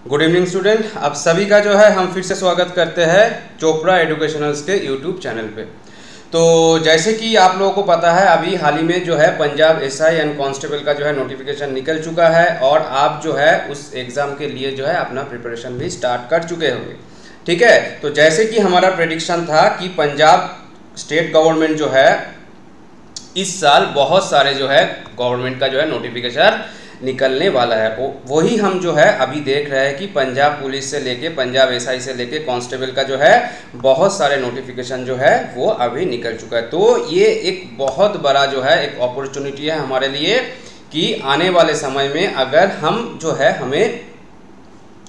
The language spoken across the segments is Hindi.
गुड इवनिंग स्टूडेंट, आप सभी का जो है हम फिर से स्वागत करते हैं चोपड़ा एजुकेशनल्स के यूट्यूब चैनल पे। तो जैसे कि आप लोगों को पता है, अभी हाल ही में जो है पंजाब एसआई एंड कांस्टेबल का जो है नोटिफिकेशन निकल चुका है और आप जो है उस एग्ज़ाम के लिए जो है अपना प्रिपरेशन भी स्टार्ट कर चुके होंगे। ठीक है, तो जैसे कि हमारा प्रेडिक्शन था कि पंजाब स्टेट गवर्नमेंट जो है इस साल बहुत सारे जो है गवर्नमेंट का जो है नोटिफिकेशन निकलने वाला है। वही हम जो है अभी देख रहे हैं कि पंजाब पुलिस से लेके पंजाब एसआई से लेके कांस्टेबल का जो है बहुत सारे नोटिफिकेशन जो है वो अभी निकल चुका है। तो ये एक बहुत बड़ा जो है एक अपॉर्चुनिटी है हमारे लिए कि आने वाले समय में अगर हम जो है हमें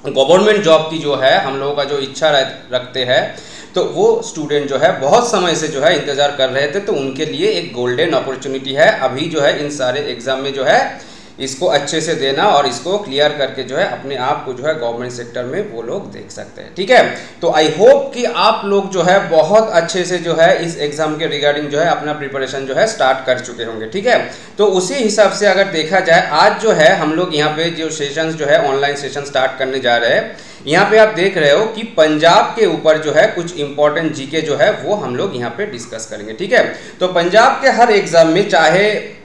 गवर्नमेंट जॉब की जो है हम लोगों का जो इच्छा रखते हैं तो वो स्टूडेंट जो है बहुत समय से जो है इंतज़ार कर रहे थे, तो उनके लिए एक गोल्डन अपॉर्चुनिटी है अभी जो है इन सारे एग्ज़ाम में जो है इसको अच्छे से देना और इसको क्लियर करके जो है अपने आप को जो है गवर्नमेंट सेक्टर में वो लोग देख सकते हैं। ठीक है, तो आई होप कि आप लोग जो है बहुत अच्छे से जो है इस एग्ज़ाम के रिगार्डिंग जो है अपना प्रिपरेशन जो है स्टार्ट कर चुके होंगे। ठीक है, तो उसी हिसाब से अगर देखा जाए आज जो है हम लोग यहाँ पे जो सेशंस जो है ऑनलाइन सेशन स्टार्ट करने जा रहे हैं, यहाँ पे आप देख रहे हो कि पंजाब के ऊपर जो है कुछ इंपॉर्टेंट जीके जो है वो हम लोग यहाँ पे डिस्कस करेंगे। ठीक है, तो पंजाब के हर एग्जाम में चाहे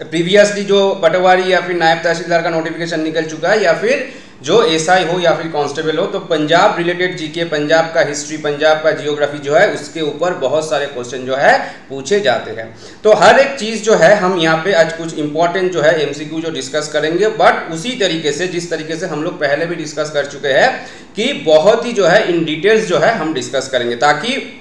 प्रीवियसली जो पटवारी या फिर नायब तहसीलदार का नोटिफिकेशन निकल चुका है या फिर जो एसआई हो या फिर कांस्टेबल हो, तो पंजाब रिलेटेड जीके, पंजाब का हिस्ट्री, पंजाब का जियोग्राफी जो है उसके ऊपर बहुत सारे क्वेश्चन जो है पूछे जाते हैं। तो हर एक चीज़ जो है हम यहाँ पे आज कुछ इंपॉर्टेंट जो है एमसीक्यू जो डिस्कस करेंगे, बट उसी तरीके से जिस तरीके से हम लोग पहले भी डिस्कस कर चुके हैं कि बहुत ही जो है इन डिटेल्स जो है हम डिस्कस करेंगे, ताकि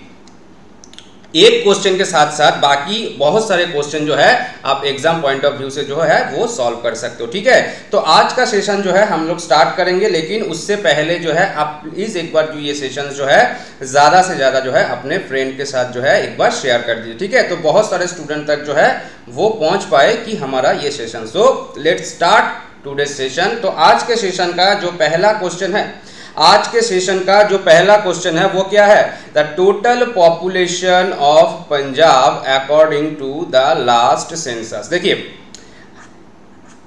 एक क्वेश्चन के साथ साथ बाकी बहुत सारे क्वेश्चन जो है आप एग्जाम पॉइंट ऑफ व्यू से जो है वो सॉल्व कर सकते हो। ठीक है, तो आज का सेशन जो है हम लोग स्टार्ट करेंगे, लेकिन उससे पहले जो है आप प्लीज एक बार जो ये सेशन जो है ज़्यादा से ज़्यादा जो है अपने फ्रेंड के साथ जो है एक बार शेयर कर दीजिए। ठीक है, तो बहुत सारे स्टूडेंट तक जो है वो पहुँच पाए कि हमारा ये session. So let's start today session. तो आज के सेशन का जो पहला क्वेश्चन है, आज के सेशन का जो पहला क्वेश्चन है वो क्या है? The total population of Punjab according to the last census. देखिए,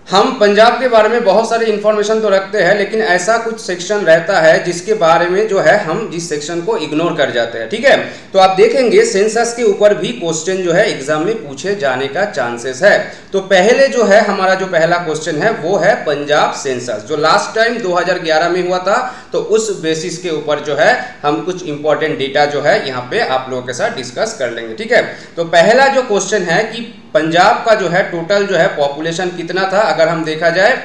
हम पंजाब के बारे में बहुत सारी इंफॉर्मेशन तो रखते हैं, लेकिन ऐसा कुछ सेक्शन रहता है जिसके बारे में जो है हम जिस सेक्शन को इग्नोर कर जाते हैं। ठीक है, तो आप देखेंगे सेंसस के ऊपर भी क्वेश्चन जो है एग्जाम में पूछे जाने का चांसेस है। तो पहले जो है हमारा जो पहला क्वेश्चन है वो है पंजाब सेंसस, जो लास्ट टाइम 2011 में हुआ था। तो उस बेसिस के ऊपर जो है हम कुछ इंपॉर्टेंट डेटा जो है यहाँ पे आप लोगों के साथ डिस्कस कर लेंगे। ठीक है, तो पहला जो क्वेश्चन है कि पंजाब का जो है टोटल जो है पॉपुलेशन कितना था अगर हम देखा जाए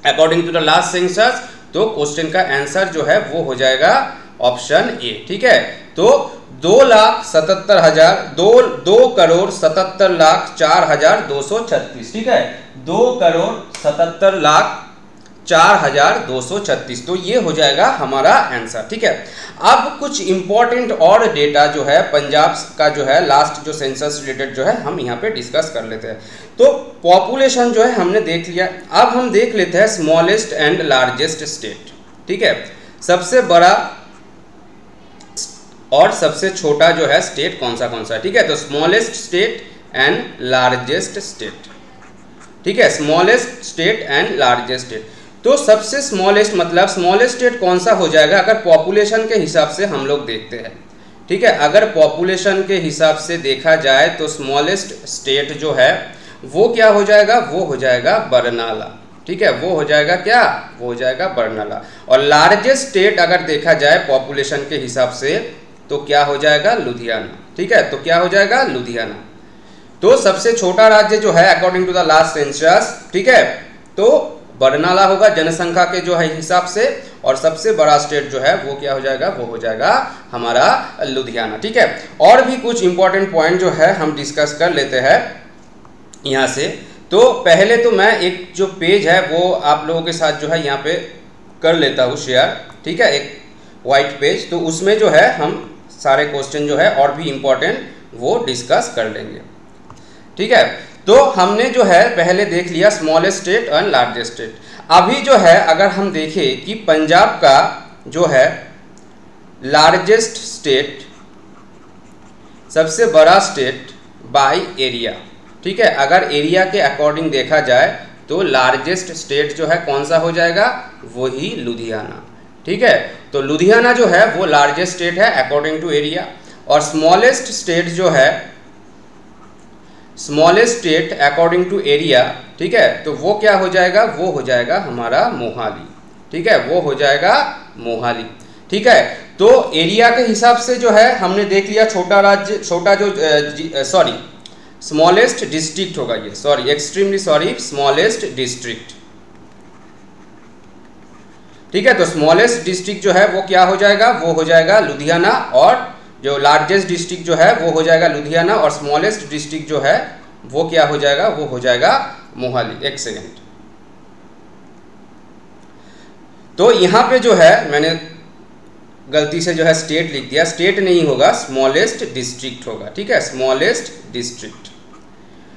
according to the last census, तो क्वेश्चन का आंसर जो है वो हो जाएगा ऑप्शन ए। ठीक है, तो 2,77,4,236। ठीक है, 2,77,4,236, तो ये हो जाएगा हमारा आंसर। ठीक है, अब कुछ इंपॉर्टेंट और डेटा जो है पंजाब का जो है लास्ट जो सेंसस रिलेटेड जो है हम यहाँ पे डिस्कस कर लेते हैं। तो पॉपुलेशन जो है हमने देख लिया, अब हम देख लेते हैं स्मॉलेस्ट एंड लार्जेस्ट स्टेट। ठीक है, सबसे बड़ा और सबसे छोटा जो है स्टेट कौन सा है। ठीक है, तो smallest state and largest state. ठीक है, smallest state and largest state. तो सबसे स्मॉलेस्ट मतलब स्मॉलेस्ट स्टेट कौन सा हो जाएगा अगर पॉपुलेशन के हिसाब से हम लोग देखते हैं। ठीक है, अगर पॉपुलेशन के हिसाब से देखा जाए तो स्मॉलेस्ट स्टेट जो है वो क्या हो जाएगा? वो हो जाएगा बरनाला। ठीक है, वो हो जाएगा क्या? वो हो जाएगा बरनाला। और लार्जेस्ट स्टेट अगर देखा जाए पॉपुलेशन के हिसाब से तो क्या हो जाएगा? लुधियाना। ठीक है, तो क्या हो जाएगा? लुधियाना। तो सबसे छोटा राज्य जो है according to the last census, ठीक है, तो बरनाला होगा जनसंख्या के जो है हिसाब से, और सबसे बड़ा स्टेट जो है वो क्या हो जाएगा? वो हो जाएगा हमारा लुधियाना। ठीक है, और भी कुछ इंपॉर्टेंट पॉइंट जो है हम डिस्कस कर लेते हैं यहाँ से। तो पहले तो मैं एक जो पेज है वो आप लोगों के साथ जो है यहाँ पे कर लेता हूँ शेयर। ठीक है, एक वाइट पेज, तो उसमें जो है हम सारे क्वेश्चन जो है और भी इम्पोर्टेंट वो डिस्कस कर लेंगे। ठीक है, तो हमने जो है पहले देख लिया smallest state and largest state. अभी जो है अगर हम देखें कि पंजाब का जो है लार्जेस्ट स्टेट, सबसे बड़ा स्टेट बाय एरिया। ठीक है, अगर एरिया के अकॉर्डिंग देखा जाए तो लार्जेस्ट स्टेट जो है कौन सा हो जाएगा, वही लुधियाना। ठीक है, तो लुधियाना जो है वो लार्जेस्ट स्टेट है अकॉर्डिंग टू एरिया, और स्मॉलेस्ट स्टेट जो है, smallest state according to area, ठीक है, तो वो क्या हो जाएगा, वो हो जाएगा हमारा मोहाली। ठीक है, वो हो जाएगा मोहाली। ठीक है, तो एरिया के हिसाब से जो है हमने देख लिया छोटा राज्य, छोटा जो सॉरी स्मॉलेस्ट डिस्ट्रिक्ट होगा ये, sorry extremely sorry, smallest district. ठीक है, तो स्मॉलेस्ट डिस्ट्रिक्ट जो है वो क्या हो जाएगा, वो हो जाएगा लुधियाना, और जो लार्जेस्ट डिस्ट्रिक्ट जो है वो हो जाएगा लुधियाना, और स्मॉलेस्ट डिस्ट्रिक्ट जो है वो क्या हो जाएगा, वो हो जाएगा मोहाली। एक सेकेंड, तो यहां पे जो है मैंने गलती से जो है स्टेट लिख दिया, स्टेट नहीं होगा, स्मॉलेस्ट डिस्ट्रिक्ट होगा। ठीक है, स्मॉलेस्ट डिस्ट्रिक्ट।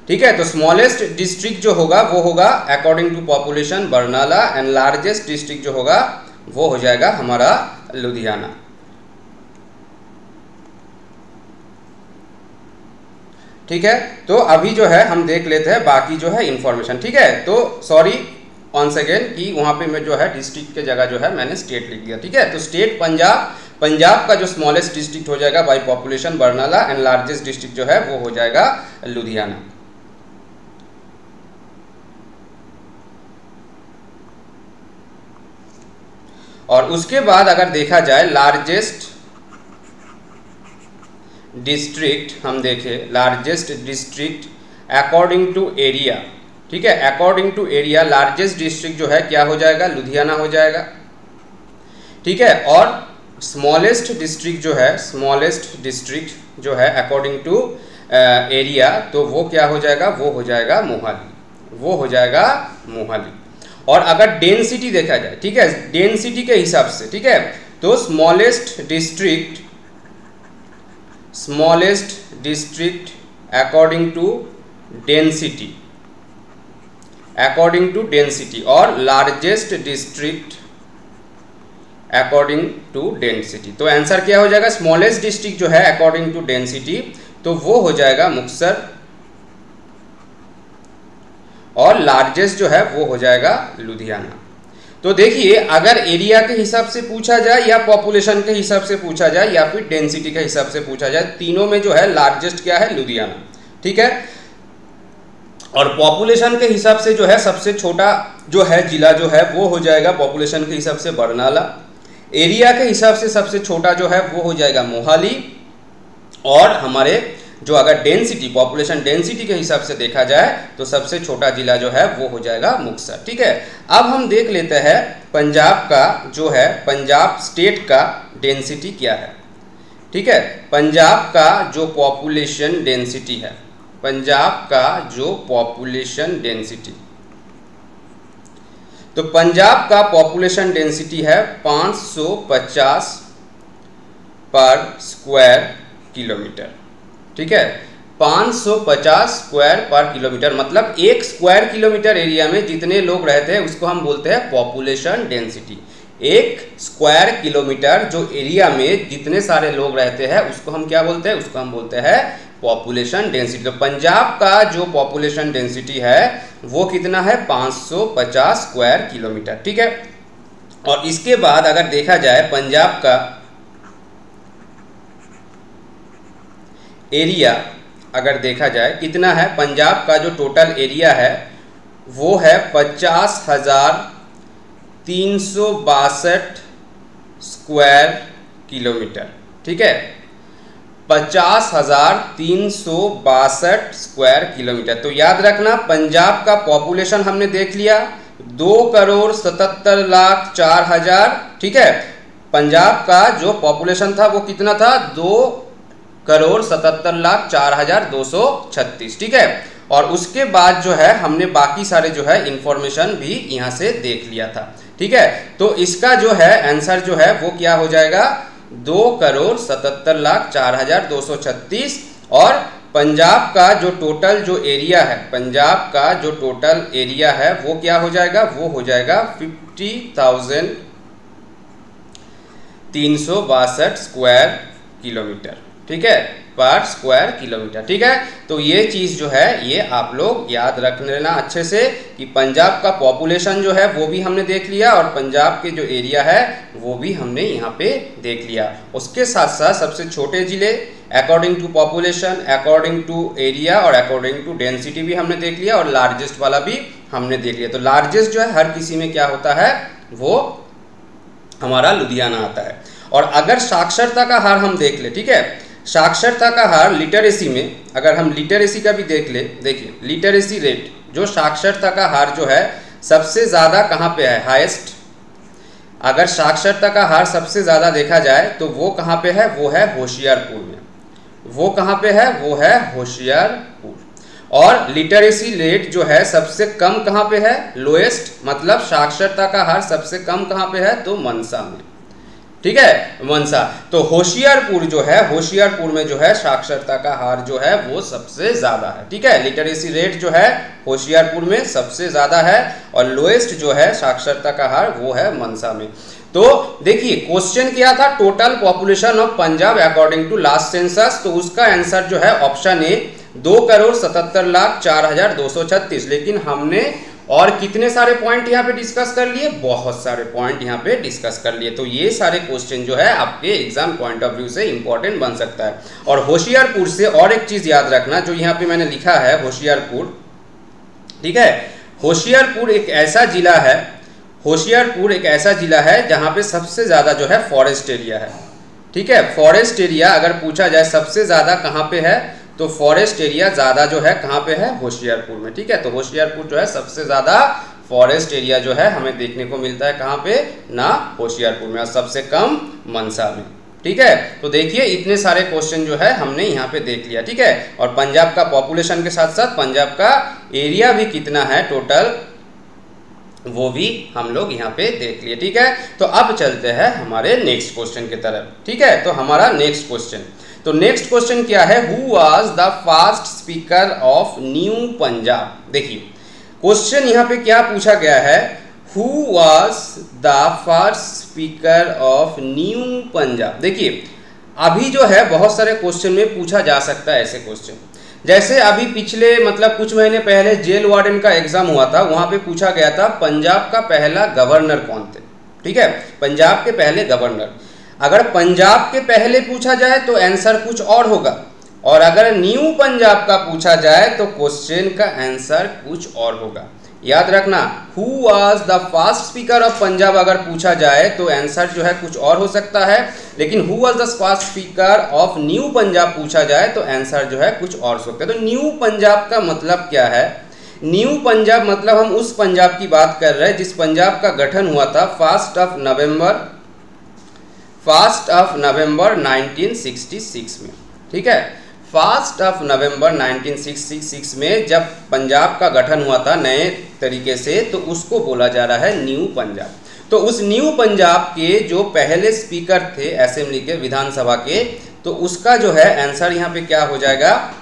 ठीक है, तो स्मॉलेस्ट डिस्ट्रिक्ट जो होगा वो होगा according to population Barnala, and largest district जो होगा वो हो जाएगा हमारा लुधियाना। ठीक है, तो अभी जो है हम देख लेते हैं बाकी जो है इंफॉर्मेशन। ठीक है, तो सॉरी ऑन सेकेंड कि वहां पे मैं जो है डिस्ट्रिक्ट के जगह जो है मैंने स्टेट लिख दिया। ठीक है, तो स्टेट पंजाब, पंजाब का जो स्मॉलेस्ट डिस्ट्रिक्ट हो जाएगा by population Barnala, and largest district जो है वो हो जाएगा लुधियाना। और उसके बाद अगर देखा जाए लार्जेस्ट डिस्ट्रिक्ट, हम देखें largest district according to area. ठीक है, according to area largest district जो है क्या हो जाएगा, लुधियाना हो जाएगा। ठीक है, और स्मॉलेस्ट डिस्ट्रिक्ट जो है, स्मॉलेस्ट डिस्ट्रिक्ट जो है अकॉर्डिंग टू एरिया, तो वो क्या हो जाएगा, वो हो जाएगा मोहाली, वो हो जाएगा मोहाली। और अगर डेंसिटी देखा जाए, ठीक है, डेंसिटी के हिसाब से, ठीक है, तो smallest district, smallest district according to density, according to density, और largest district according to density. तो आंसर क्या हो जाएगा, स्मॉलेस्ट डिस्ट्रिक्ट जो है अकॉर्डिंग टू डेंसिटी, तो वो हो जाएगा मुक्तसर, और लार्जेस्ट जो है वो हो जाएगा लुधियाना। तो देखिए, अगर एरिया के हिसाब से पूछा जाए, या पॉपुलेशन के हिसाब से पूछा जाए, या फिर डेंसिटी के हिसाब से पूछा जाए, तीनों में जो है लार्जेस्ट क्या है, लुधियाना। ठीक है, और पॉपुलेशन के हिसाब से जो है सबसे छोटा जो है जिला जो है वो हो जाएगा पॉपुलेशन के हिसाब से बरनाला, एरिया के हिसाब से सबसे छोटा जो है वो हो जाएगा मोहाली, और हमारे जो अगर डेंसिटी, पॉपुलेशन डेंसिटी के हिसाब से देखा जाए तो सबसे छोटा जिला जो है वो हो जाएगा मुक्तसर। ठीक है, अब हम देख लेते हैं पंजाब का जो है, पंजाब स्टेट का डेंसिटी क्या है। ठीक है, पंजाब का जो पॉपुलेशन डेंसिटी है, पंजाब का जो पॉपुलेशन डेंसिटी, तो पंजाब का पॉपुलेशन डेंसिटी है 550 पर स्क्वायर किलोमीटर। ठीक है, 550 स्क्वायर पर किलोमीटर, मतलब एक स्क्वायर किलोमीटर एरिया में जितने लोग रहते हैं उसको हम बोलते हैं पॉपुलेशन डेंसिटी। एक स्क्वायर किलोमीटर जो एरिया में जितने सारे लोग रहते हैं उसको हम क्या बोलते हैं, उसको हम बोलते हैं पॉपुलेशन डेंसिटी। तो पंजाब का जो पॉपुलेशन डेंसिटी है वो कितना है, 550 स्क्वायर किलोमीटर। ठीक है, और इसके बाद अगर देखा जाए पंजाब का एरिया, अगर देखा जाए कितना है, पंजाब का जो टोटल एरिया है वो है 50,362 स्क्वायर किलोमीटर। ठीक है, 50,362 स्क्वायर किलोमीटर। तो याद रखना, पंजाब का पॉपुलेशन हमने देख लिया 2,77,04,000। ठीक है, पंजाब का जो पॉपुलेशन था वो कितना था, 2,77,04,236। ठीक है, और उसके बाद जो है हमने बाकी सारे जो है इंफॉर्मेशन भी यहाँ से देख लिया था। ठीक है, तो इसका जो है आंसर जो है वो क्या हो जाएगा, 2,77,04,236। और पंजाब का जो टोटल जो एरिया है, पंजाब का जो टोटल एरिया है वो क्या हो जाएगा, वो हो जाएगा 50,362 स्क्वायर किलोमीटर। ठीक है, पर स्क्वायर किलोमीटर। ठीक है, तो ये चीज़ जो है ये आप लोग याद रख लेना अच्छे से कि पंजाब का पॉपुलेशन जो है वो भी हमने देख लिया और पंजाब के जो एरिया है वो भी हमने यहाँ पे देख लिया। उसके साथ साथ सबसे छोटे जिले according to population, according to area और अकॉर्डिंग टू डेंसिटी भी हमने देख लिया और लार्जेस्ट वाला भी हमने देख लिया। तो लार्जेस्ट जो है हर किसी में क्या होता है वो हमारा लुधियाना आता है। और अगर साक्षरता का हार हम देख ले, ठीक है, साक्षरता का हार लिटरेसी में, अगर हम लिटरेसी का भी देख ले, देखिए लिटरेसी रेट जो साक्षरता का हार जो है सबसे ज़्यादा कहाँ पे है, हाईएस्ट। अगर साक्षरता का हार सबसे ज़्यादा देखा जाए तो वो कहाँ पे है, वो है होशियारपुर में। वो कहाँ पे है, वो है होशियारपुर। और लिटरेसी रेट जो है सबसे कम कहाँ पे है, लोएस्ट, मतलब साक्षरता का हार सबसे कम कहाँ पे है, तो मनसा में। ठीक है, मनसा। तो होशियारपुर जो है, होशियारपुर में जो है साक्षरता का हार जो है वो सबसे ज्यादा है। ठीक है, लिटरेसी रेट जो है होशियारपुर में सबसे ज्यादा है और लोएस्ट जो है साक्षरता का हार वो है मनसा में। तो देखिए क्वेश्चन क्या था, total population of Punjab according to last census, तो उसका आंसर जो है ऑप्शन ए 2,77,04,236। लेकिन हमने और कितने सारे पॉइंट यहाँ पे डिस्कस कर लिए, बहुत सारे पॉइंट यहाँ पे डिस्कस कर लिए। तो ये सारे क्वेश्चन जो है आपके एग्जाम पॉइंट ऑफ व्यू से इंपॉर्टेंट बन सकता है। और होशियारपुर से और एक चीज याद रखना जो यहाँ पे मैंने लिखा है, होशियारपुर, ठीक है, होशियारपुर एक ऐसा जिला है, होशियारपुर एक ऐसा जिला है जहाँ पे सबसे ज्यादा जो है फॉरेस्ट एरिया है। ठीक है, फॉरेस्ट एरिया अगर पूछा जाए सबसे ज्यादा कहाँ पे है, तो फॉरेस्ट एरिया ज्यादा जो है कहाँ पे है, होशियारपुर में। ठीक है, तो होशियारपुर जो है सबसे ज्यादा फॉरेस्ट एरिया जो है हमें देखने को मिलता है कहाँ पे ना, होशियारपुर में, और सबसे कम मनसा में। ठीक है, तो देखिए इतने सारे क्वेश्चन जो है हमने यहाँ पे देख लिया। ठीक है, और पंजाब का पॉपुलेशन के साथ साथ पंजाब का एरिया भी कितना है टोटल वो भी हम लोग यहाँ पे देख लिए। ठीक है, तो अब चलते हैं हमारे नेक्स्ट क्वेश्चन की तरफ। ठीक है, तो हमारा नेक्स्ट क्वेश्चन, तो नेक्स्ट क्वेश्चन क्या है, who was the first speaker of new Punjab. देखिए क्वेश्चन यहाँ पे क्या पूछा गया है, who was the first speaker of new Punjab. देखिए अभी जो है बहुत सारे क्वेश्चन में पूछा जा सकता है ऐसे क्वेश्चन, जैसे अभी पिछले मतलब कुछ महीने पहले जेल वार्डन का एग्जाम हुआ था, वहां पे पूछा गया था पंजाब का पहला गवर्नर कौन थे। ठीक है, पंजाब के पहले गवर्नर, अगर पंजाब के पहले पूछा जाए तो आंसर कुछ और होगा, और अगर न्यू पंजाब का पूछा जाए तो क्वेश्चन का आंसर कुछ और होगा। याद रखना, who was the first speaker of Punjab अगर पूछा जाए तो आंसर जो है कुछ और हो सकता है, लेकिन who was the first speaker of new Punjab पूछा जाए तो आंसर जो है कुछ और हो सकता है। तो न्यू पंजाब का मतलब क्या है, न्यू पंजाब मतलब हम उस पंजाब की बात कर रहे हैं जिस पंजाब का गठन हुआ था 1 नवंबर 1966 में। ठीक है, 1 नवंबर 1966 में जब पंजाब का गठन हुआ था नए तरीके से, तो उसको बोला जा रहा है न्यू पंजाब। तो उस न्यू पंजाब के जो पहले स्पीकर थे असेंबली के, विधानसभा के, तो उसका जो है आंसर यहाँ पे क्या हो जाएगा,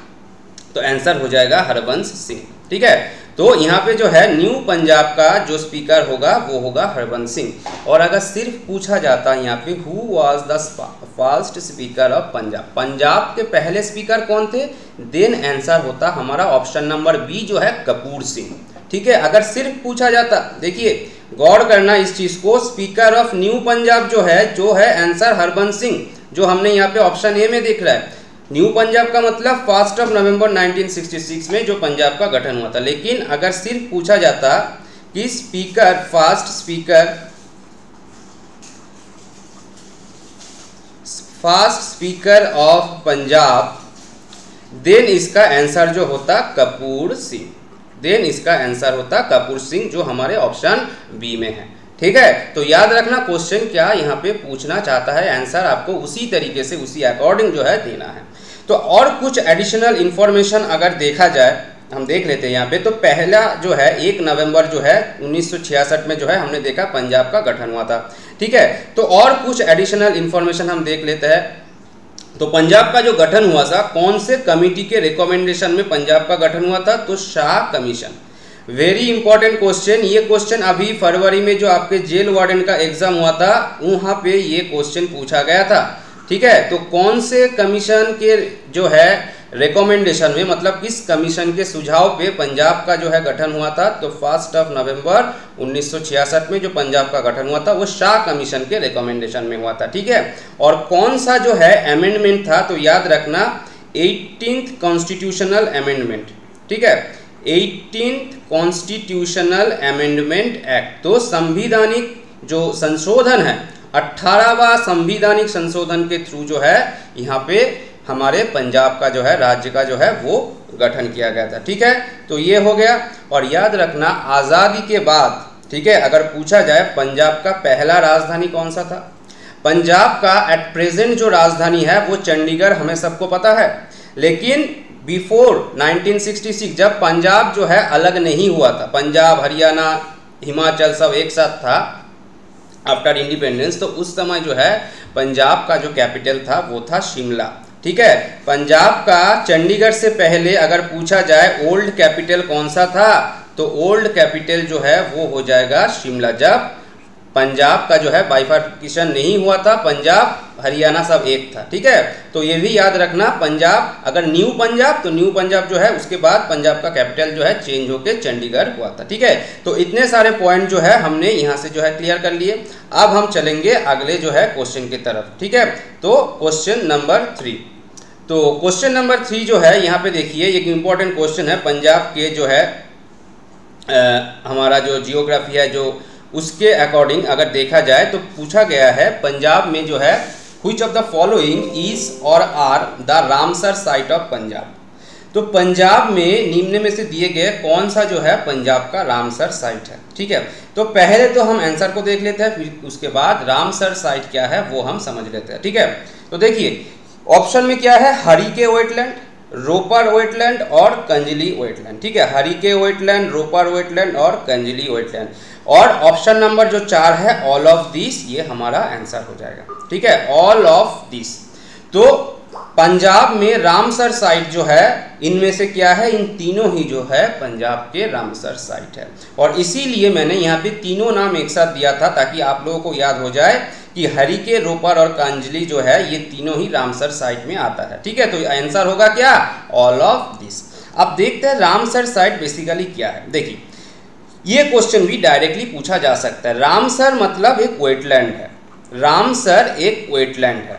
तो आंसर हो जाएगा हरबंस सिंह। ठीक है, तो यहाँ पे जो है न्यू पंजाब का जो स्पीकर होगा वो होगा हरबंस सिंह। और अगर सिर्फ पूछा जाता है यहाँ पे who was the first speaker of Punjab, Punjab के पहले स्पीकर कौन थे, देन आंसर होता हमारा ऑप्शन नंबर बी जो है कपूर सिंह। ठीक है, अगर सिर्फ पूछा जाता, देखिए गौर करना इस चीज को, स्पीकर ऑफ न्यू पंजाब जो है आंसर हरबंस सिंह, जो हमने यहाँ पे ऑप्शन ए में देख रहा है। न्यू पंजाब का मतलब 1 नवंबर 1966 में जो पंजाब का गठन हुआ था। लेकिन अगर सिर्फ पूछा जाता कि speaker, first speaker of Punjab, then इसका आंसर जो होता कपूर सिंह, देन इसका आंसर होता कपूर सिंह जो हमारे ऑप्शन बी में है। ठीक है, तो याद रखना क्वेश्चन क्या यहाँ पे पूछना चाहता है, आंसर आपको उसी तरीके से उसी अकॉर्डिंग जो है देना है। तो और कुछ एडिशनल इंफॉर्मेशन अगर देखा जाए, हम देख लेते हैं यहाँ पे। तो पहला जो है 1 नवंबर जो है 1966 में जो है हमने देखा पंजाब का गठन हुआ था। ठीक है, तो और कुछ एडिशनल इंफॉर्मेशन हम देख लेते हैं। तो पंजाब का जो गठन हुआ था कौन से कमिटी के रिकमेंडेशन में पंजाब का गठन हुआ था, तो Shah commission. Very important question, ये क्वेश्चन अभी फरवरी में जो आपके जेल वार्डन का एग्जाम हुआ था वहाँ पे ये क्वेश्चन पूछा गया था। ठीक है। तो कौन से कमीशन के जो है रिकमेंडेशन में, मतलब किस कमीशन के सुझाव पे पंजाब का जो है गठन हुआ था? तो 1 नवंबर 1966 में जो पंजाब का गठन हुआ था वो शाह कमीशन के रिकमेंडेशन में हुआ था, ठीक है। और कौन सा जो है अमेंडमेंट था? तो याद रखना 18th कॉन्स्टिट्यूशनल अमेंडमेंट, ठीक है, 18th कॉन्स्टिट्यूशनल अमेंडमेंट एक्ट। तो संविधानिक जो संशोधन है, 18वां संविधानिक संशोधन के थ्रू जो है यहाँ पे हमारे पंजाब का जो है राज्य का जो है वो गठन किया गया था, ठीक है। तो ये हो गया। और याद रखना आज़ादी के बाद, ठीक है, अगर पूछा जाए पंजाब का पहला राजधानी कौन सा था? पंजाब का एट प्रेजेंट जो राजधानी है वो चंडीगढ़, हमें सबको पता है। लेकिन बिफोर 1966 जब पंजाब जो है अलग नहीं हुआ था, पंजाब हरियाणा हिमाचल सब एक साथ था आफ्टर इंडिपेंडेंस, तो उस समय जो है पंजाब का जो कैपिटल था वो था शिमला, ठीक है। पंजाब का चंडीगढ़ से पहले अगर पूछा जाए ओल्ड कैपिटल कौन सा था, तो ओल्ड कैपिटल जो है वो हो जाएगा शिमला। जब पंजाब का जो है बाइफर्केशन नहीं हुआ था, पंजाब हरियाणा सब एक था, ठीक है। तो ये भी याद रखना, पंजाब अगर न्यू पंजाब, तो न्यू पंजाब जो है उसके बाद पंजाब का कैपिटल जो है चेंज होके चंडीगढ़ हुआ था, ठीक है। तो इतने सारे पॉइंट जो है हमने यहाँ से जो है क्लियर कर लिए। अब हम चलेंगे अगले जो है क्वेश्चन की तरफ, ठीक है। तो क्वेश्चन नंबर 3, तो क्वेश्चन नंबर 3 जो है यहाँ पे देखिए, एक इम्पॉर्टेंट क्वेश्चन है पंजाब के जो है हमारा जो जियोग्राफी है जो उसके अकॉर्डिंग अगर देखा जाए तो पूछा गया है पंजाब में जो है which of the following is और are the Ramsar site of Punjab. तो पंजाब में निम्न में से दिए गए कौन सा जो है पंजाब का रामसर साइट है, ठीक है। तो पहले तो हम आंसर को देख लेते हैं, फिर उसके बाद रामसर साइट क्या है वो हम समझ लेते हैं, ठीक है। तो देखिए ऑप्शन में क्या है, हरिके वेटलैंड, रोपर वेटलैंड और कंजली वेटलैंड, ठीक है। हरिके वेटलैंड, रोपर वेटलैंड और कंजली वेटलैंड। और ऑप्शन नंबर जो 4 है ऑल ऑफ दिस, ये हमारा आंसर हो जाएगा, ठीक है, ऑल ऑफ दिस। तो पंजाब में रामसर साइट जो है इनमें से क्या है, इन तीनों ही जो है पंजाब के रामसर साइट है। और इसीलिए मैंने यहाँ पे तीनों नाम एक साथ दिया था ताकि आप लोगों को याद हो जाए कि हरिके, रोपर और कांजली जो है ये तीनों ही रामसर साइट में आता है, ठीक है। तो आंसर होगा क्या, ऑल ऑफ दिस। अब देखते हैं रामसर साइट बेसिकली क्या है। देखिए ये क्वेश्चन भी डायरेक्टली पूछा जा सकता है। रामसर मतलब एक वेटलैंड है, रामसर एक वेटलैंड है,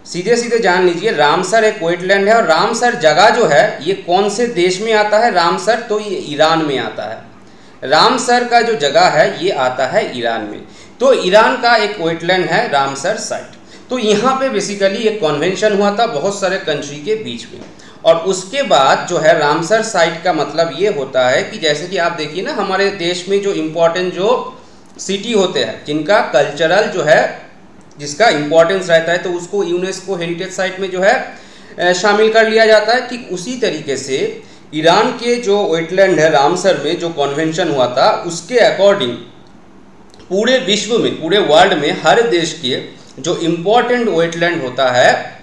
सीधे सीधे जान लीजिए रामसर एक वेटलैंड है। और रामसर जगह जो है ये कौन से देश में आता है रामसर, तो ये ईरान में आता है। रामसर का जो जगह है ये आता है ईरान में। तो ईरान का एक वेटलैंड है रामसर साइट। तो यहाँ पे बेसिकली एक कन्वेंशन हुआ था बहुत सारे कंट्री के बीच में, और उसके बाद जो है रामसर साइट का मतलब ये होता है कि जैसे कि आप देखिए ना हमारे देश में जो इम्पोर्टेंट जो सिटी होते हैं जिनका कल्चरल जो है जिसका इम्पोर्टेंस रहता है तो उसको यूनेस्को हेरिटेज साइट में जो है शामिल कर लिया जाता है। ठीक उसी तरीके से ईरान के जो वेटलैंड है रामसर में जो कन्वेंशन हुआ था उसके अकॉर्डिंग पूरे विश्व में, पूरे वर्ल्ड में हर देश के जो इम्पोर्टेंट वेटलैंड होता है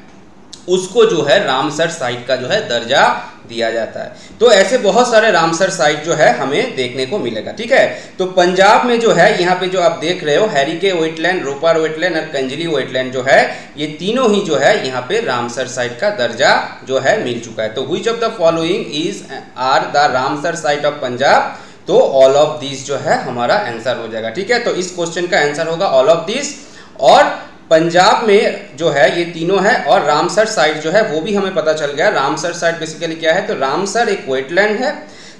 उसको जो है रामसर साइट का जो है दर्जा दिया जाता है। तो ऐसे बहुत सारे रामसर साइट जो है हमें देखने को मिलेगा, ठीक है। तो पंजाब में जो है यहाँ पे जो आप देख रहे हो हैरिके वेटलैंड, रोपर वेटलैंड और कंजली वेटलैंड जो है ये तीनों ही जो है यहाँ पे रामसर साइट का दर्जा जो है मिल चुका है। तो which of the following is are the Ramsar site of Punjab, तो ऑल ऑफ दिस जो है हमारा आंसर हो जाएगा, ठीक है। तो इस क्वेश्चन का आंसर होगा ऑल ऑफ दिस। और पंजाब में जो है ये तीनों है और रामसर साइट जो है वो भी हमें पता चल गया। रामसर साइट बेसिकली क्या है, तो रामसर एक वेटलैंड है,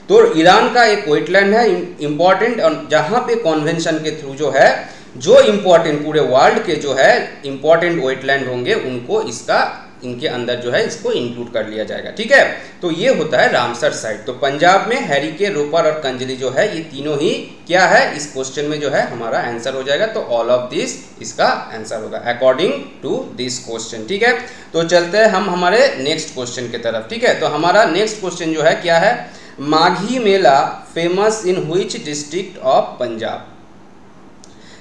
तो ईरान का एक वेटलैंड है इम्पॉर्टेंट, और जहाँ पे कन्वेंशन के थ्रू जो है जो इम्पोर्टेंट पूरे वर्ल्ड के जो है इम्पोर्टेंट वेटलैंड होंगे उनको इनके अंदर जो है इसको इंक्लूड कर लिया जाएगा, ठीक है। तो ये होता है रामसर साइट। तो पंजाब में हैरिके, रोपर और कंजली जो है ये तीनों ही क्या है इस क्वेश्चन में जो है हमारा आंसर हो जाएगा। तो ऑल ऑफ दिस इसका आंसर होगा अकॉर्डिंग टू दिस क्वेश्चन, ठीक है। तो चलते हैं हम हमारे नेक्स्ट क्वेश्चन की तरफ, ठीक है। तो हमारा नेक्स्ट क्वेश्चन जो है क्या है, Maghi Mela famous in which district of Punjab,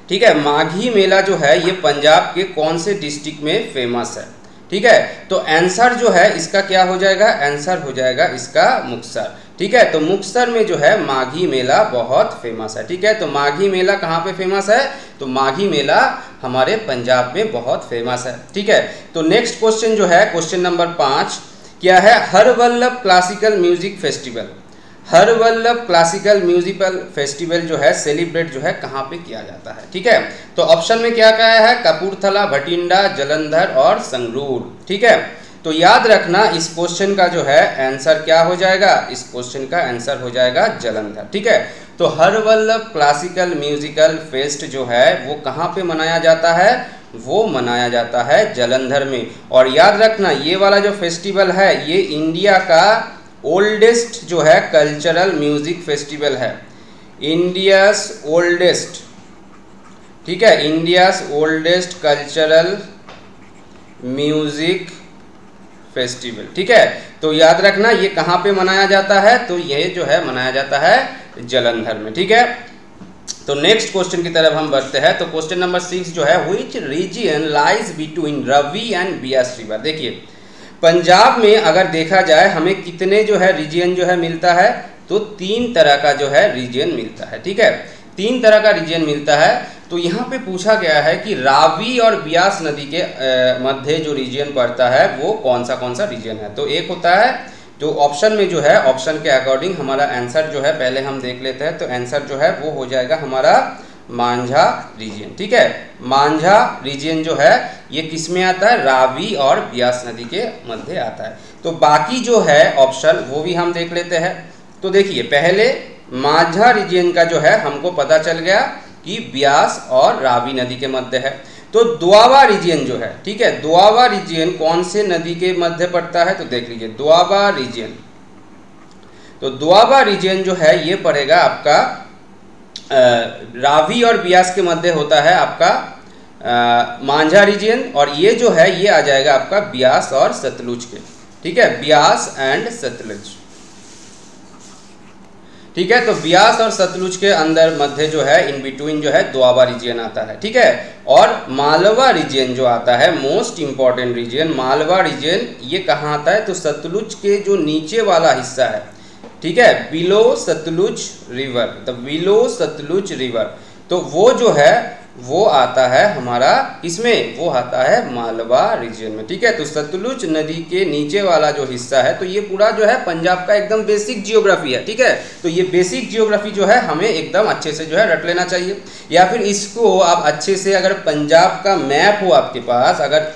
ठीक है। माघी मेला जो है ये पंजाब के कौन से डिस्ट्रिक्ट में फेमस है, ठीक है। तो आंसर जो है इसका क्या हो जाएगा, आंसर हो जाएगा इसका मुक्तसर, ठीक है। तो मुक्तसर में जो है माघी मेला बहुत फेमस है, ठीक है। तो माघी मेला कहाँ पे फेमस है? तो माघी मेला हमारे पंजाब में बहुत फेमस है, ठीक है। तो नेक्स्ट क्वेश्चन जो है क्वेश्चन नंबर 5 क्या है? Harvallabh classical music festival, Harvallabh classical musical festival जो है सेलिब्रेट जो है कहाँ पे किया जाता है, ठीक है। तो ऑप्शन में क्या क्या है? कपूरथला, भटिंडा, जालंधर और संगरूर, ठीक है। तो याद रखना इस क्वेश्चन का जो है आंसर क्या हो जाएगा? इस क्वेश्चन का आंसर हो जाएगा जालंधर, ठीक है। तो हरवल्लभ क्लासिकल म्यूजिकल फेस्ट जो है वो कहाँ पे मनाया जाता है? वो मनाया जाता है जालंधर में। और याद रखना ये वाला जो फेस्टिवल है ये इंडिया का ओल्डेस्ट जो है कल्चरल म्यूजिक फेस्टिवल है, इंडियाज ओल्डेस्ट, ठीक है, India's oldest cultural music festival, ठीक है। तो याद रखना ये कहाँ पे मनाया जाता है? तो ये जो है मनाया जाता है जालंधर में, ठीक है। तो नेक्स्ट क्वेश्चन की तरफ हम बढ़ते हैं। तो क्वेश्चन नंबर 6 जो है which region lies between Ravi and Beas river. देखिए पंजाब में अगर देखा जाए हमें कितने जो है रीजन जो है मिलता है? तो 3 तरह का जो है रीजन मिलता है, ठीक है, 3 तरह का रीजन मिलता है। तो यहाँ पे पूछा गया है कि रावी और ब्यास नदी के मध्य जो रीजन पड़ता है वो कौन सा रीजन है? तो एक होता है जो ऑप्शन में जो है ऑप्शन के अकॉर्डिंग हमारा आंसर जो है पहले हम देख लेते हैं। तो आंसर जो है वो हो जाएगा हमारा मांझा रीजन, ठीक है। मांझा रीजन जो है ये किस में आता है? रावी और ब्यास नदी के मध्य आता है। तो बाकी जो है ऑप्शन वो भी हम देख लेते हैं। तो देखिए पहले मांझा रीजन का जो है हमको पता चल गया कि ब्यास और रावी नदी के मध्य है। तो दोआबा रीजन जो है, ठीक है, दोआबा रीजन कौन से नदी के मध्य पड़ता है? तो देख लीजिए दोआबा रीजन, तो दोआबा रीजन जो है ये पड़ेगा आपका रावी और ब्यास के मध्य होता है आपका मांझा रीजन, और ये जो है ये आ जाएगा आपका ब्यास और सतलुज के, ठीक है, ब्यास एंड सतलुज, ठीक है। तो ब्यास और सतलुज के अंदर मध्य जो है इन बिटवीन जो है दोआबा रीजन आता है, ठीक है। और मालवा रीजन जो आता है most important region, Malwa region ये कहाँ आता है? तो सतलुज के जो नीचे वाला हिस्सा है, ठीक है, बिलो सतलुज रिवर, तो बिलो सतलुज रिवर, तो वो जो है वो आता है हमारा इसमें, वो आता है मालवा रीजन में, ठीक है। तो सतलुज नदी के नीचे वाला जो हिस्सा है, तो ये पूरा जो है पंजाब का एकदम बेसिक जियोग्राफी है, ठीक है। तो ये बेसिक जियोग्राफी जो है हमें एकदम अच्छे से जो है रट लेना चाहिए, या फिर इसको आप अच्छे से अगर पंजाब का मैप हो आपके पास, अगर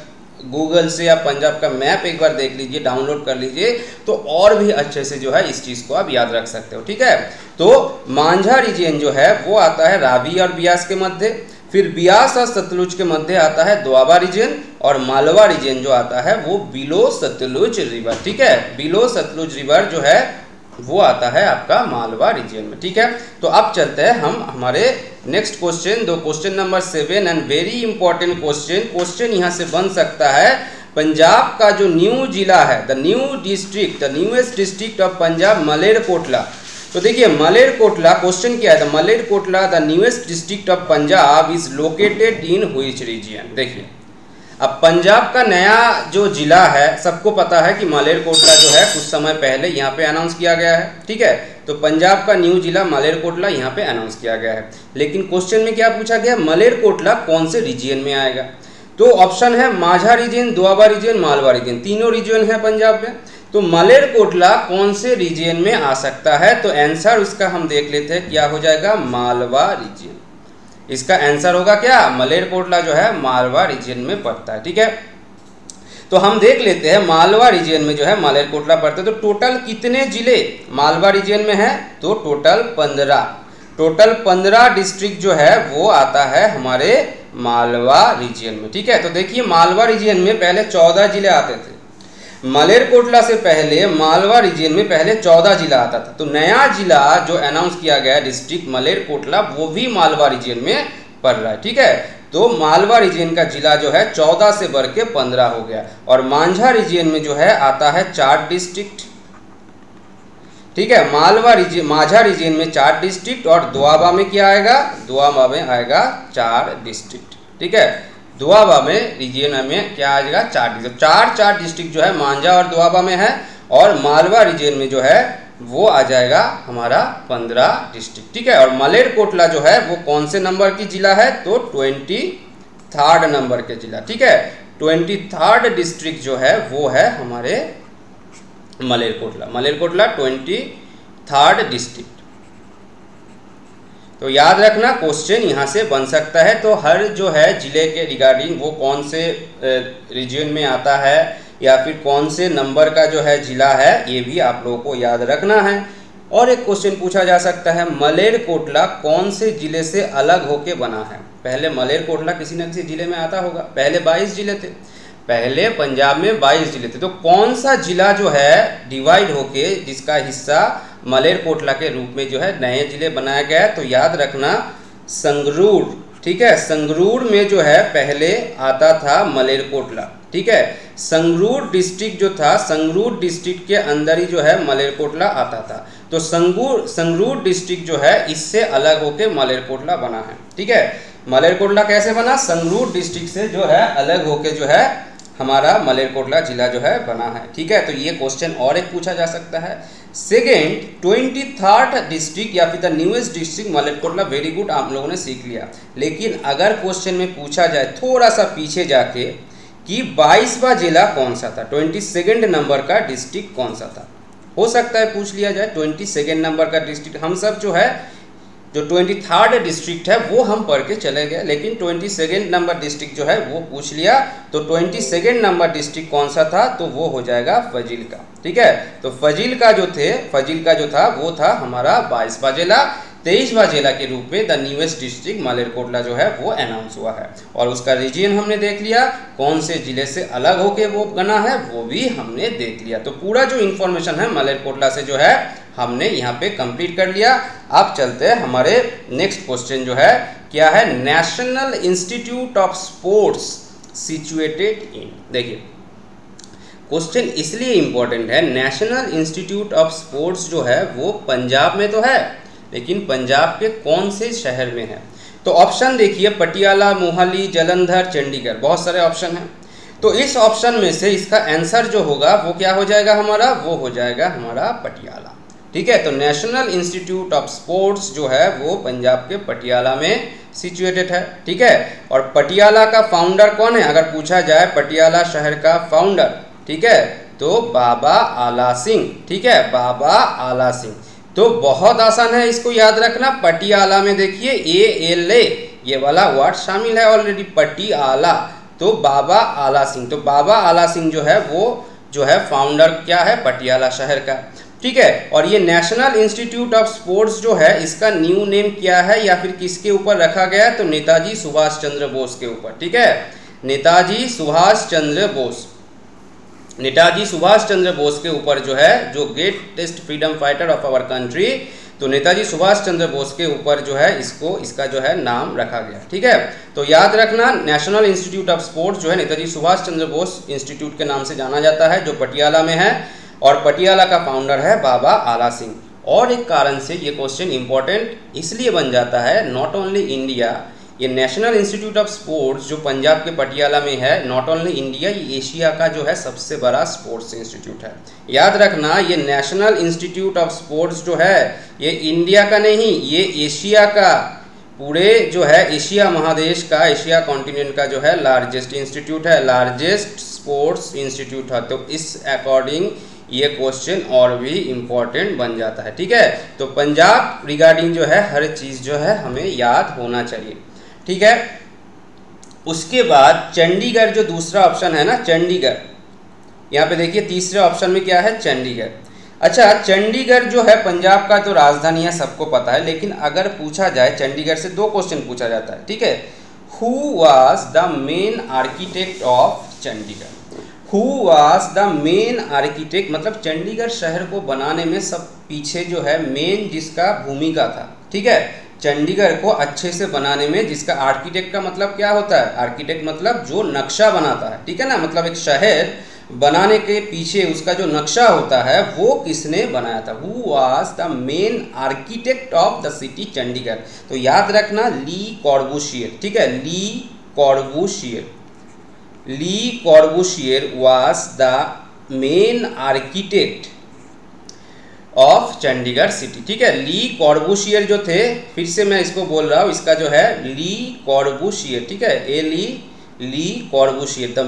गूगल से आप पंजाब का मैप एक बार देख लीजिए, डाउनलोड कर लीजिए, तो और भी अच्छे से जो है इस चीज़ को आप याद रख सकते हो, ठीक है। तो मांझा रीजन जो है वो आता है रावी और ब्यास के मध्य, फिर ब्यास और सतलुज के मध्य आता है दोआबा रीजन, और मालवा रीजन जो आता है वो बिलो सतलुज रिवर, ठीक है, बिलो सतलुज रिवर जो है वो आता है आपका मालवा रीजन में, ठीक है। तो अब चलते हैं हम हमारे नेक्स्ट क्वेश्चन, दो question number 7 and very important question यहाँ से बन सकता है। पंजाब का जो न्यू जिला है, the new district, the newest district of Punjab Malerkotla. तो देखिए मलेरकोटला, क्वेश्चन क्या है? The Malerkotla the newest district of Punjab is located in which region. देखिए अब पंजाब का नया जो जिला है, सबको पता है कि मलेरकोटला जो है कुछ समय पहले यहाँ पे अनाउंस किया गया है, ठीक है। तो पंजाब का न्यू जिला मलेरकोटला यहाँ पे अनाउंस किया गया है, लेकिन क्वेश्चन में क्या पूछा गया? मलेरकोटला कौन से रीजन में आएगा? तो ऑप्शन है Majha region, Doaba region, Malwa region, तीनों रीजन है पंजाब में। तो मलेरकोटला कौन से रीजन में आ सकता है? तो आंसर उसका हम देख लेते हैं, क्या हो जाएगा? मालवा रीजन। इसका आंसर होगा क्या? मलेरकोटला जो है मालवा रीजन में पड़ता है, ठीक है। तो हम देख लेते हैं मालवा रीजन में जो है मलेरकोटला पड़ता है। तो टोटल कितने जिले मालवा रीजन में है? तो टोटल 15 डिस्ट्रिक्ट जो है वो आता है हमारे मालवा रीजन में, ठीक है। तो देखिए मालवा रीजन में पहले 14 जिले आते थे, मलेरकोटला से पहले मालवा रीजन में पहले 14 जिला आता था। तो नया जिला जो अनाउंस किया गया डिस्ट्रिक्ट मलेरकोटला वो भी मालवा रीजन में पड़ रहा है, ठीक है। तो मालवा रीजन का जिला जो है 14 से बढ़ के 15 हो गया, और मांझा रीजन में जो है आता है 4 डिस्ट्रिक्ट, ठीक है। माझा रीजन में 4 डिस्ट्रिक्ट, और दोआबा में क्या आएगा? दोआबा में आएगा 4 डिस्ट्रिक्ट, ठीक है। दोआबा में रीजन में क्या आएगा? 4 डिस्ट्रिक्ट जो है मांझा और दोआबा में है, और मालवा रीजन में जो है वो आ जाएगा हमारा 15 डिस्ट्रिक्ट। ठीक है, और मलेरकोटला जो है वो कौन से नंबर की जिला है, तो 23rd नंबर के जिला। ठीक है, 23rd डिस्ट्रिक्ट जो है वो है हमारे मलेरकोटला। Malerkotla 23rd district. तो याद रखना क्वेश्चन यहाँ से बन सकता है। तो हर जो है जिले के रिगार्डिंग वो कौन से रीजन में आता है या फिर कौन से नंबर का जो है जिला है, ये भी आप लोगों को याद रखना है। और एक क्वेश्चन पूछा जा सकता है, मलेरकोटला कौन से जिले से अलग होके बना है। पहले मलेरकोटला किसी न किसी जिले में आता होगा, पहले 22 जिले थे, पहले पंजाब में 22 जिले थे। तो कौन सा जिला जो है डिवाइड होके जिसका हिस्सा मलेरकोटला के रूप में जो है नए जिले बनाया गया है, तो याद रखना संगरूर। ठीक है, संगरूर में जो है पहले आता था मलेरकोटला। ठीक है, संगरूर डिस्ट्रिक्ट जो था, संगरूर डिस्ट्रिक्ट के अंदर ही जो है मलेरकोटला आता था। तो संगरूर डिस्ट्रिक्ट जो है इससे अलग होके मलेरकोटला बना है। ठीक है, मलेरकोटला कैसे बना, संगरूर डिस्ट्रिक्ट से जो है अलग होके जो है हमारा मलेरकोटला जिला जो है बना है। ठीक है, तो ये क्वेश्चन और एक पूछा जा सकता है। सेकेंड, 23rd डिस्ट्रिक्ट या फिर the newest district Malerkotla, very good, आप लोगों ने सीख लिया। लेकिन अगर क्वेश्चन में पूछा जाए थोड़ा सा पीछे जाके कि 22वां जिला कौन सा था, 22nd नंबर का डिस्ट्रिक्ट कौन सा था, हो सकता है पूछ लिया जाए 22nd नंबर का डिस्ट्रिक्ट। हम सब जो है जो 23rd डिस्ट्रिक्ट है वो हम पढ़ के चले गए, लेकिन 22nd नंबर डिस्ट्रिक्ट जो है वो पूछ लिया। तो 22nd नंबर डिस्ट्रिक्ट कौन सा था, तो वो हो जाएगा फजील्का। ठीक है, तो फजील्का जो था वो था हमारा 22वां जिला। 23वां जिला के रूप में द न्यूएस्ट डिस्ट्रिक्ट मलेरकोटला जो है वो अनाउंस हुआ है। और उसका रीजन हमने देख लिया, कौन से जिले से अलग होके वो बना है वो भी हमने देख लिया। तो पूरा जो इन्फॉर्मेशन है मलेरकोटला से जो है हमने यहाँ पे कंप्लीट कर लिया। अब चलते हैं हमारे नेक्स्ट क्वेश्चन जो है क्या है, national institute of sports situated in. देखिए क्वेश्चन इसलिए इंपॉर्टेंट है, नेशनल इंस्टीट्यूट ऑफ स्पोर्ट्स जो है वो पंजाब में तो है, लेकिन पंजाब के कौन से शहर में है। तो ऑप्शन देखिए, पटियाला, मोहाली, जालंधर, चंडीगढ़, बहुत सारे ऑप्शन हैं। तो इस ऑप्शन में से इसका आंसर जो होगा वो क्या हो जाएगा हमारा, वो हो जाएगा हमारा पटियाला। ठीक है, तो नेशनल इंस्टीट्यूट ऑफ स्पोर्ट्स जो है वो पंजाब के पटियाला में सिचुएटेड है। ठीक है, और पटियाला का फाउंडर कौन है, अगर पूछा जाए पटियाला शहर का फाउंडर, ठीक है, तो बाबा आला सिंह। ठीक है, बाबा आला सिंह। तो बहुत आसान है इसको याद रखना। पटियाला में देखिए ALA ये वाला वर्ड शामिल है ऑलरेडी, पटियाला, तो बाबा आला सिंह। तो बाबा आला सिंह जो है वो जो है फाउंडर क्या है, पटियाला शहर का। ठीक है, और ये नेशनल इंस्टीट्यूट ऑफ स्पोर्ट्स जो है इसका न्यू नेम क्या है या फिर किसके ऊपर रखा गया है, तो नेताजी सुभाष चंद्र बोस के ऊपर। ठीक है, नेताजी सुभाष चंद्र बोस, नेताजी सुभाष चंद्र बोस के ऊपर जो है, जो greatest freedom fighter of our country, तो नेताजी सुभाष चंद्र बोस के ऊपर जो है इसका जो है नाम रखा गया। ठीक है, तो याद रखना नेशनल इंस्टीट्यूट ऑफ स्पोर्ट्स जो है नेताजी सुभाष चंद्र बोस इंस्टीट्यूट के नाम से जाना जाता है, जो पटियाला में है, और पटियाला का फाउंडर है बाबा आला सिंह। और एक कारण से ये क्वेश्चन इंपॉर्टेंट इसलिए बन जाता है, नॉट ओनली इंडिया, ये नेशनल इंस्टीट्यूट ऑफ स्पोर्ट्स जो पंजाब के पटियाला में है, नॉट ओनली इंडिया, ये एशिया का जो है सबसे बड़ा स्पोर्ट्स इंस्टीट्यूट है। याद रखना ये नेशनल इंस्टीट्यूट ऑफ स्पोर्ट्स जो है ये इंडिया का नहीं, ये एशिया का, पूरे जो है एशिया महादेश का, एशिया कॉन्टिनेंट का जो है लार्जेस्ट इंस्टीट्यूट है, लार्जेस्ट स्पोर्ट्स इंस्टीट्यूट है। तो इस अकॉर्डिंग ये क्वेश्चन और भी इम्पोर्टेंट बन जाता है। ठीक है, तो पंजाब रिगार्डिंग जो है हर चीज़ जो है हमें याद होना चाहिए। ठीक है, उसके बाद चंडीगढ़ जो दूसरा ऑप्शन है ना, चंडीगढ़, यहाँ पे देखिए तीसरे ऑप्शन में क्या है, चंडीगढ़। अच्छा, चंडीगढ़ जो है पंजाब का तो राजधानी है, सबको पता है, लेकिन अगर पूछा जाए चंडीगढ़ से 2 क्वेश्चन पूछा जाता है। ठीक है, who was the main architect of Chandigarh, who was the main architect, मतलब चंडीगढ़ शहर को बनाने में सब पीछे जो है मेन जिसका भूमिका था। ठीक है, चंडीगढ़ को अच्छे से बनाने में जिसका, आर्किटेक्ट का मतलब क्या होता है, आर्किटेक्ट मतलब जो नक्शा बनाता है। ठीक है ना, मतलब एक शहर बनाने के पीछे उसका जो नक्शा होता है वो किसने बनाया था, who was the main architect of the city Chandigarh. तो याद रखना ली कॉर्बूसियर। ठीक है, Le Corbusier, Le Corbusier was the main architect of Chandigarh city. ठीक है, ली कॉर्बूसियर जो थे, फिर से मैं इसको बोल रहा हूँ, इसका जो है ली कॉर्बूसियर, ठीक है, Le Corbusier the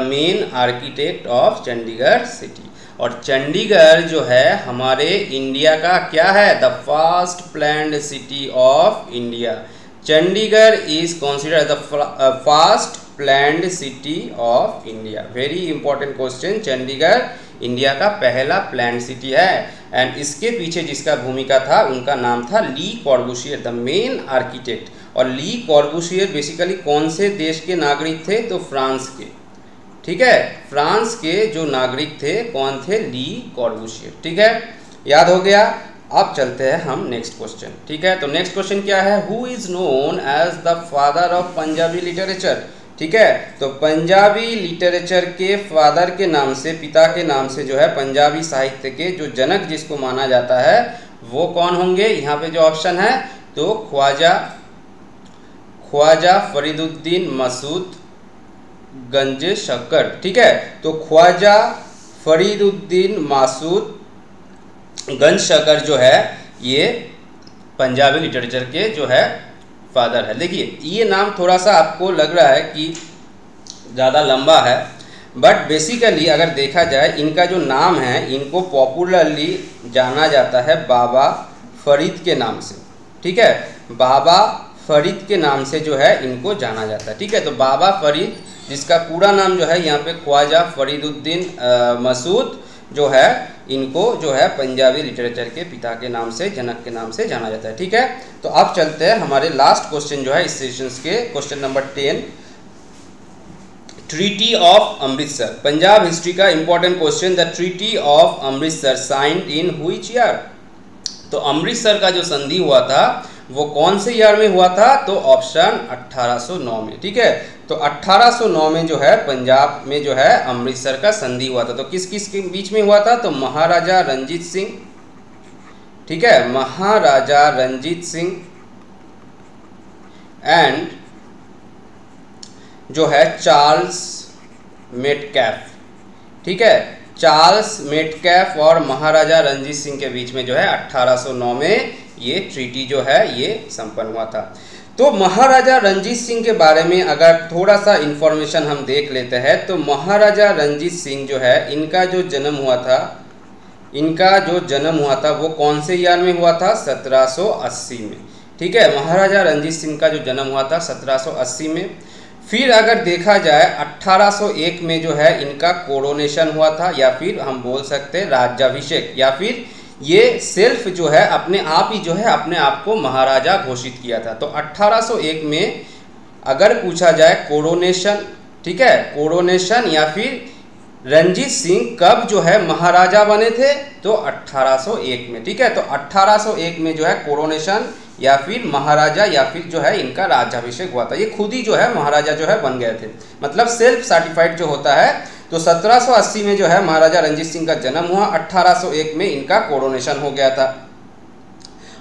main architect of Chandigarh city. और चंडीगढ़ जो है हमारे इंडिया का क्या है, the first planned city of India. Chandigarh is considered the first planned city of India. Very important question, Chandigarh India का पहला प्लान्ड सिटी है। एंड इसके पीछे जिसका भूमिका था उनका नाम था ली कॉर्बूसियर, द मेन आर्किटेक्ट। और ली कॉर्बूसियर बेसिकली कौन से देश के नागरिक थे, तो फ्रांस के। ठीक है, फ्रांस के जो नागरिक थे कौन थे, ली कॉर्बूसियर। ठीक है, याद हो गया। अब चलते हैं हम नेक्स्ट क्वेश्चन। ठीक है, तो नेक्स्ट क्वेश्चन क्या है, who is known as the father of Punjabi literature. ठीक है, तो पंजाबी लिटरेचर के फादर के नाम से, पिता के नाम से जो है पंजाबी साहित्य के जो जनक जिसको माना जाता है वो कौन होंगे। यहाँ पे जो ऑप्शन है तो ख्वाजा फरीदुद्दीन मसूद गंज शक्कर। ठीक है, तो ख्वाजा फरीदुद्दीन मासूद गंज शक्कर जो है ये पंजाबी लिटरेचर के जो है फादर है। देखिए ये नाम थोड़ा सा आपको लग रहा है कि ज़्यादा लंबा है, बट बेसिकली अगर देखा जाए इनका जो नाम है, इनको पॉपुलरली जाना जाता है बाबा फरीद के नाम से। ठीक है, बाबा फरीद के नाम से जो है इनको जाना जाता है। ठीक है, तो बाबा फरीद जिसका पूरा नाम जो है यहाँ पे ख्वाजा फरीदुद्दीन मसूद जो है, इनको जो है पंजाबी लिटरेचर के पिता के नाम से, जनक के नाम से जाना जाता है। ठीक है, तो अब चलते हैं हमारे लास्ट क्वेश्चन जो है इस सेशन के, question number 10, treaty of Amritsar. Punjab history का important question, the treaty of Amritsar signed in which year. तो अमृतसर का जो संधि हुआ था वो कौन से ईयर में हुआ था, तो ऑप्शन 1809 में। ठीक है, तो 1809 में जो है पंजाब में जो है अमृतसर का संधि हुआ था। तो किस किस के बीच में हुआ था, तो महाराजा रंजीत सिंह, ठीक है, महाराजा रंजीत सिंह एंड जो है चार्ल्स मेटकैफ। ठीक है, चार्ल्स मेटकैफ और महाराजा रंजीत सिंह के बीच में जो है 1809 में ये ट्रीटी जो है ये संपन्न हुआ था। तो महाराजा रंजीत सिंह के बारे में अगर थोड़ा सा इंफॉर्मेशन हम देख लेते हैं, तो महाराजा रंजीत सिंह जो है इनका जो जन्म हुआ था वो कौन से ईयर में हुआ था, 1780 में। ठीक है, महाराजा रंजीत सिंह का जो जन्म हुआ था 1780 में। फिर अगर देखा जाए 1801 में जो है इनका कोरोनेशन हुआ था, या फिर हम बोल सकते हैं राज्याभिषेक, या फिर ये सेल्फ जो है अपने आप ही जो है अपने आप को महाराजा घोषित किया था। तो 1801 में अगर पूछा जाए कोरोनेशन, ठीक है, कोरोनेशन या फिर रंजीत सिंह कब जो है महाराजा बने थे, तो 1801 में। ठीक है, तो 1801 में जो है कोरोनेशन या फिर महाराजा या फिर जो है इनका राज्याभिषेक हुआ था। ये खुद ही जो है महाराजा जो है बन गए थे, मतलब सेल्फ सर्टिफाइड जो होता है। तो 1780 में जो है महाराजा रंजीत सिंह का जन्म हुआ, 1801 में इनका कोरोनेशन हो गया था।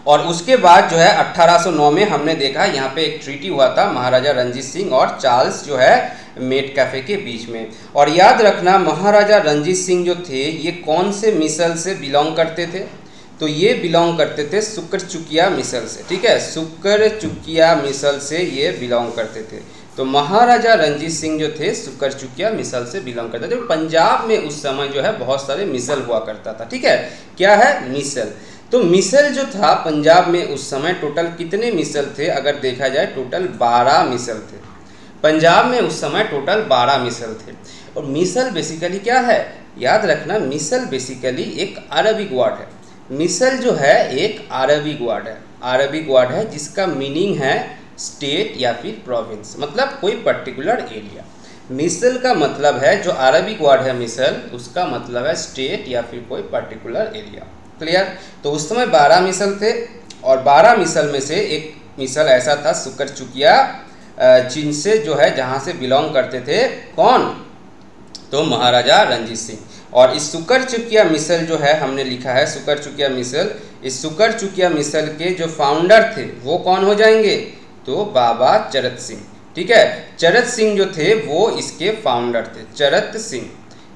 और उसके बाद जो है 1809 में हमने देखा यहाँ पे एक ट्रीटी हुआ था महाराजा रंजीत सिंह और चार्ल्स जो है मेटकैफे के बीच में। और याद रखना महाराजा रंजीत सिंह जो थे ये कौन से मिसल से बिलोंग करते थे, तो ये बिलोंग करते थे सुकरचुकिया मिसल से। ठीक है, सुकरचुकिया मिसल से ये बिलोंग करते थे। तो महाराजा रंजीत सिंह जो थे सुकरचुकिया मिसल से बिलोंग करते थे। पंजाब में उस समय जो है बहुत सारे मिसल हुआ करता था। ठीक है, क्या है, मिसल। तो मिसल जो था पंजाब में उस समय टोटल कितने मिसल थे, अगर देखा जाए टोटल 12 मिसल थे। पंजाब में उस समय टोटल 12 मिसल थे। और मिसल बेसिकली क्या है, याद रखना मिसल बेसिकली एक अरबिक वर्ड है। मिसल जो है एक अरबिक वर्ड है जिसका मीनिंग है स्टेट या फिर प्रोविंस, मतलब कोई पर्टिकुलर एरिया। मिसल का मतलब है, जो अरबिक वर्ड है मिसल, उसका मतलब है स्टेट या फिर कोई पर्टिकुलर एरिया। क्लियर। तो उस समय 12 मिसल थे और 12 मिसल में से एक मिसल ऐसा था सुकरचुकिया, जिनसे जो है जहाँ से बिलोंग करते थे कौन, तो महाराजा रंजीत सिंह। और इस सुकरचुकिया मिसल जो है हमने लिखा है सुकरचुकिया मिसल, इस सुकरचुकिया मिसल के जो फाउंडर थे वो कौन हो जाएंगे, तो बाबा चरत सिंह। ठीक है, चरत सिंह जो थे वो इसके फाउंडर थे, चरत सिंह।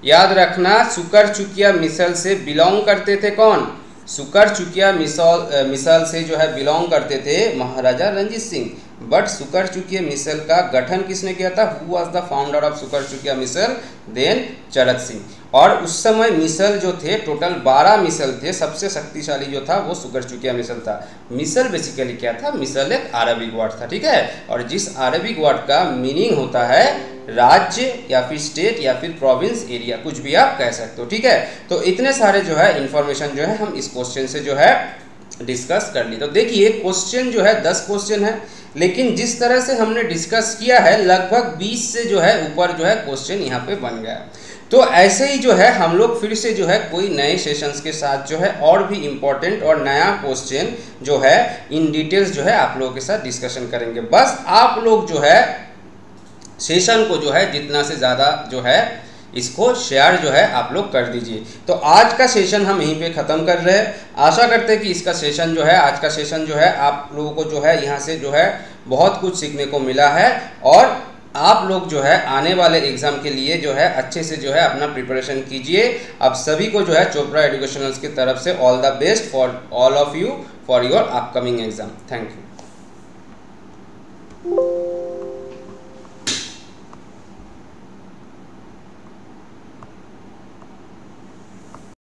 याद रखना, सुकर चुकिया मिसल से बिलोंग करते थे कौन? सुकर चुकिया मिसल से जो है बिलोंग करते थे महाराजा रणजीत सिंह। बट सुकर चुकिया मिसल का गठन किसने किया था? Who was the founder of सुकर चुकिया मिसल? देन चरक सिंह। और उस समय मिसल जो थे टोटल 12 मिसल थे, सबसे शक्तिशाली जो था वो सुकर चुकिया मिसल था। मिसल बेसिकली क्या था? मिसल एक अरबिक वर्ड था, ठीक है। और जिस अरबिक वर्ड का मीनिंग होता है राज्य या फिर स्टेट या फिर प्रोविंस, एरिया, कुछ भी आप कह सकते हो, ठीक है। तो इतने सारे जो है इंफॉर्मेशन जो है हम इस क्वेश्चन से जो है डिस्कस कर ली। तो देखिए क्वेश्चन जो है 10 क्वेश्चन है, लेकिन जिस तरह से हमने डिस्कस किया है लगभग 20 से जो है ऊपर जो है क्वेश्चन यहाँ पे बन गया। तो ऐसे ही जो है हम लोग फिर से जो है कोई नए सेशंस के साथ जो है और भी इम्पोर्टेंट और नया क्वेश्चन जो है इन डिटेल्स जो है आप लोगों के साथ डिस्कशन करेंगे। बस आप लोग जो है सेशन को जो है जितना से ज़्यादा जो है इसको शेयर जो है आप लोग कर दीजिए। तो आज का सेशन हम यहीं पे ख़त्म कर रहे हैं। आशा करते हैं कि इसका सेशन जो है, आज का सेशन जो है आप लोगों को जो है यहाँ से जो है बहुत कुछ सीखने को मिला है। और आप लोग जो है आने वाले एग्ज़ाम के लिए जो है अच्छे से जो है अपना प्रिपरेशन कीजिए। आप सभी को जो है चोपड़ा एजुकेशनल्स की तरफ से all the best for all of you for your upcoming exam. Thank you.